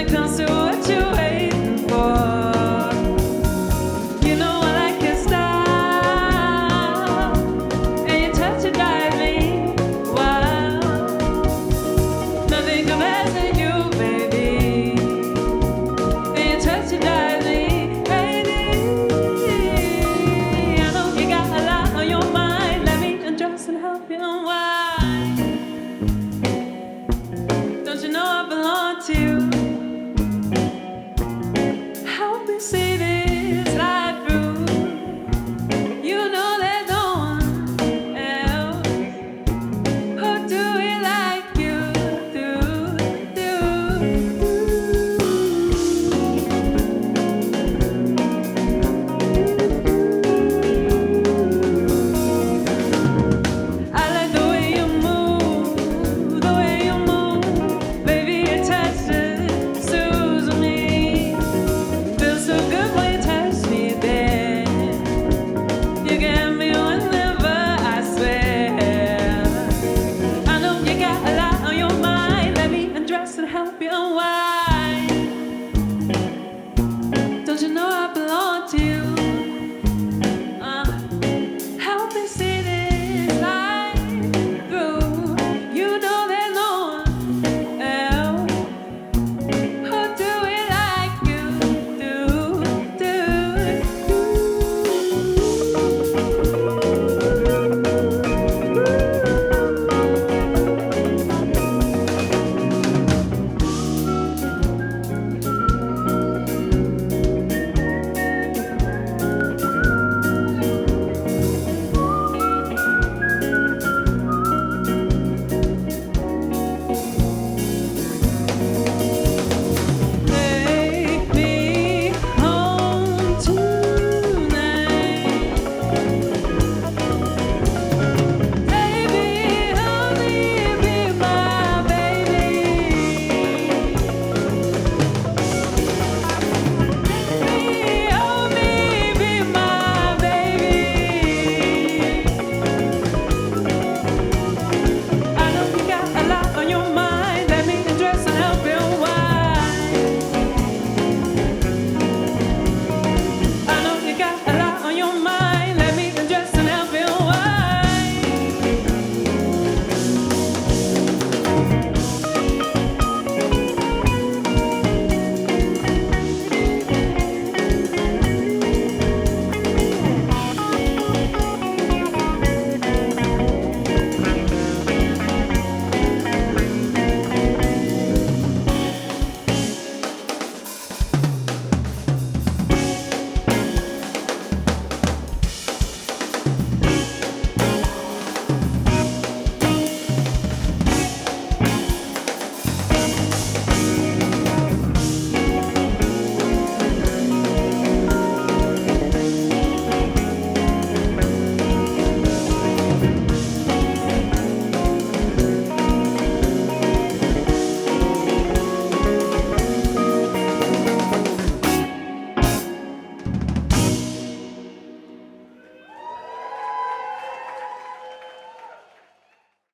it comes to what you're waiting for, you know I like your style, and your touch it drives me wild. Nothing compares to you, baby, and your touch it drives me crazy. I know you got a lot on your mind. Let me undress and help you unwind. Don't you know I belong to you? Help me see this life through. You know there's no one else who do it like you do. I like the way you move, the way you move. Baby, your touch just soothes me. Feels so good when you touch me there. You get me whenever, I swear. I know you got a lot on your mind. Let me undress and help you unwind.